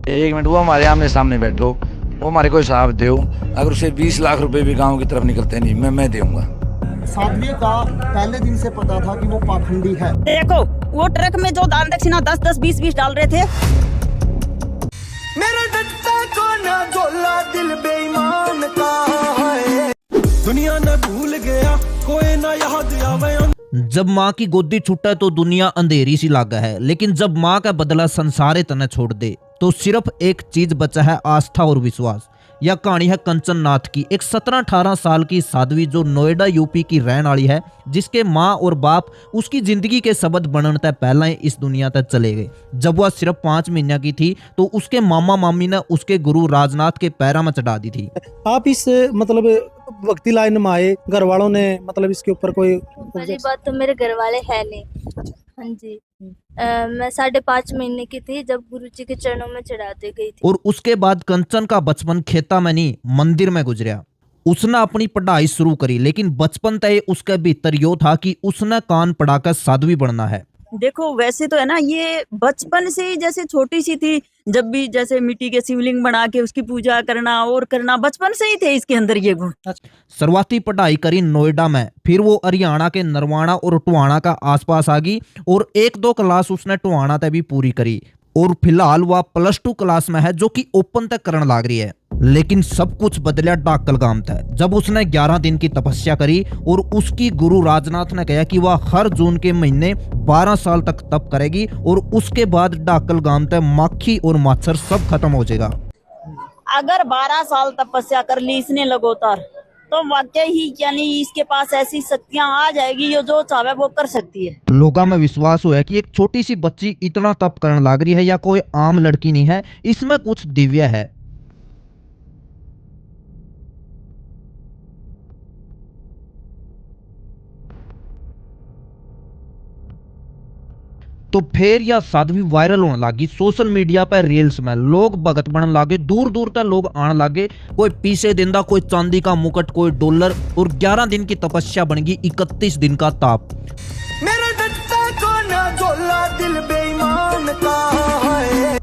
एक मिनट, वो हमारे आमने सामने बैठो, वो हमारे को हिसाब दो। अगर उसे 20 लाख रुपए भी गांव की तरफ निकलते नहीं, मैं दूंगा। साध्वी का पहले दिन से पता था कि वो पाखंडी है। देखो वो ट्रक में जो दान दक्षिणा 10-10, 20-20 डाल रहे थे। मेरे दत्ता को ना झोला दिल बेईमान का है। दुनिया न भूल गया कोई ना याद आवे। जब माँ की गोदी छूटा तो दुनिया अंधेरी सी लागा है, लेकिन जब माँ का बदला संसारे तने छोड़ दे तो सिर्फ एक चीज बचा है, आस्था और विश्वास। यह कहानी है कंचन नाथ की, एक 17-18 साल की साध्वी जो नोएडा यूपी की रहने वाली है, जिसके माँ और बाप उसकी जिंदगी के सबद बनने तक पहला ही इस दुनिया तक चले गए। जब वह सिर्फ 5 महीने की थी तो उसके मामा मामी ने उसके गुरु राजनाथ के पैरा में चढ़ा दी थी। आप इस मतलब भक्ति लाइन में आए, घर वालों ने मतलब इसके ऊपर कोई पहली बात तो मेरे घर वाले है नहीं। हाँ जी। मैं 5.5 महीने की थी जब गुरुजी के चरणों में चढ़ा दी गई थी। और उसके बाद कंचन का बचपन खेता में नहीं मंदिर में गुजरा। उसने अपनी पढ़ाई शुरू करी, लेकिन बचपन तय उसके भीतर यो था कि उसने कान पढ़ाकर साध्वी बनना है। देखो वैसे तो है ना, ये बचपन से ही जैसे छोटी सी थी, जब भी जैसे मिट्टी के शिवलिंग बना के उसकी पूजा करना और करना, बचपन से ही थे इसके अंदर ये गुण। शुरुआती पढ़ाई करी नोएडा में, फिर वो हरियाणा के नरवाना और टुहाना का आसपास आ गई और 1-2 क्लास उसने टुहाना तक भी पूरी करी। और फिलहाल वह +2 क्लास में है, जो कि ओपन तक करने लग रही है। लेकिन सब कुछ बदला डाकल गांव था, जब उसने 11 दिन की तपस्या करी और उसकी गुरु राजनाथ ने कहा कि वह हर जून के महीने 12 साल तक तप करेगी और उसके बाद डाकल गांव तक माखी और मच्छर सब खत्म हो जाएगा। अगर 12 साल तपस्या कर ली इसने लगातार, तो वाकई ही यानी इसके पास ऐसी शक्तियां आ जाएगी, ये जो चाहे वो कर सकती है। लोगों में विश्वास हुआ है कि एक छोटी सी बच्ची इतना तप करने लग रही है, या कोई आम लड़की नहीं है, इसमें कुछ दिव्य है। तो फिर यह साध्वी वायरल होने लगी सोशल मीडिया पर, रील्स में लोग भगत बनने लगे, दूर दूर तक लोग आने लगे। कोई पीसे दिंदा, कोई चांदी का मुकुट, कोई डॉलर, और 11 दिन की तपस्या बन गई 31 दिन का ताप। मेरे दत्ता को ना झोला दिल बेईमान का है।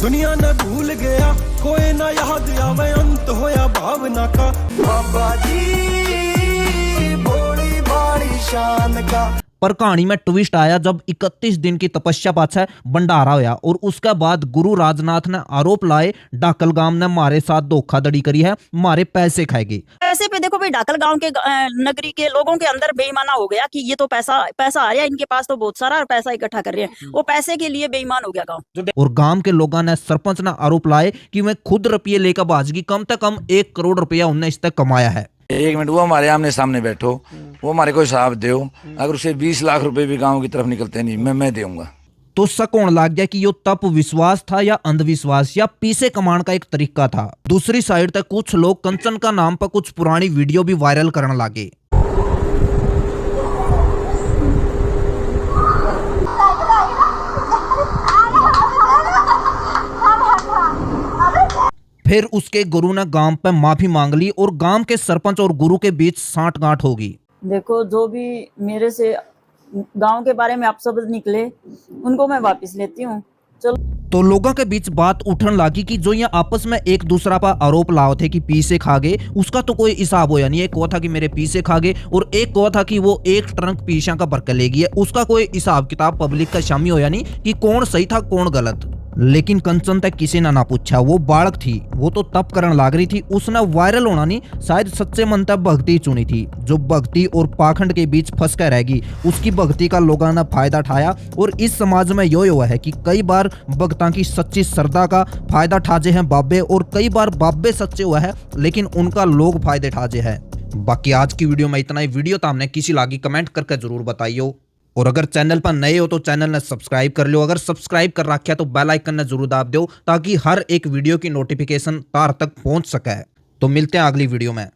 दुनिया न भूल गया कोई ना याद आवे, अंत होया भावना का। बाबा जी भोली भारी शान का। पर कहानी में ट्विस्ट आया जब 31 दिन की तपस्या पाछे भंडारा होया और उसके बाद गुरु राजनाथ ने आरोप लाए डाकल गांव ने हमारे साथ धोखाधड़ी करी है, हमारे पैसे खाएगी। ऐसे पे देखो भाई, डाकल गांव के नगरी के लोगों के अंदर बेईमाना हो गया कि ये तो पैसा आ रहा है इनके पास, तो बहुत सारा पैसा इकट्ठा कर रहे हैं, वो पैसे के लिए बेईमान हो गया गाँव। और गांव के लोगों ने सरपंच ने आरोप लाए कि वह खुद रुपये लेकर भाजगी, कम से कम 1 करोड़ रुपया उनने इस तक कमाया है। एक मिनट, वो हमारे आमने सामने बैठो, वो हमारे को हिसाब दो। अगर उसे 20 लाख रुपए भी गांव की तरफ निकलते नहीं, मैं दूंगा। तो शक होने लग गया कि यो तप विश्वास था या अंधविश्वास या पीसे कमाने का एक तरीका था। दूसरी साइड तक कुछ लोग कंचन का नाम पर कुछ पुरानी वीडियो भी वायरल करने लगे। फिर उसके गुरु ने गांव पे माफी मांग ली और गांव के सरपंच और गुरु के बीच सांठ-गांठ होगी। देखो जो भी मेरे से गांव के बारे में आप शब्द निकले, उनको मैं वापस लेती हूँ। चलो। तो लोगों के बीच बात उठने लगी कि जो ये आपस में एक दूसरा पर आरोप लाओ थे कि पीसे खा गए, उसका तो कोई हिसाब होया नहीं। एक को था कि मेरे पीसे खा गए और एक को था कि वो 1 ट्रंक पीसा का भर के ले गई है, उसका कोई हिसाब किताब पब्लिक का शामिल होया नहीं कि कौन सही था कौन गलत। लेकिन कंचन तक किसी ने ना पूछा, वो बालक थी, वो तो तप करने लग रही थी, उसने वायरल होना नहीं, शायद सच्चे मन तक भक्ति चुनी थी। जो भक्ति और पाखंड के बीच फंस कर रहेगी, उसकी भक्ति का लोगों ने फायदा उठाया। और इस समाज में यो हुआ है कि कई बार भक्तां की सच्ची श्रद्धा का फायदा ठाजे हैं बाबे, और कई बार बाबे सच्चे हुआ है लेकिन उनका लोग फायदे ठाजे है। बाकी आज की वीडियो में इतना ही। वीडियो तो हमने किसी लागी कमेंट करके जरूर बताइयो, और अगर चैनल पर नए हो तो चैनल ने सब्सक्राइब कर लो। अगर सब्सक्राइब कर रखा है तो बेल आइकन ने जरूर दाब दो, ताकि हर एक वीडियो की नोटिफिकेशन तार तक पहुंच सके। तो मिलते हैं अगली वीडियो में।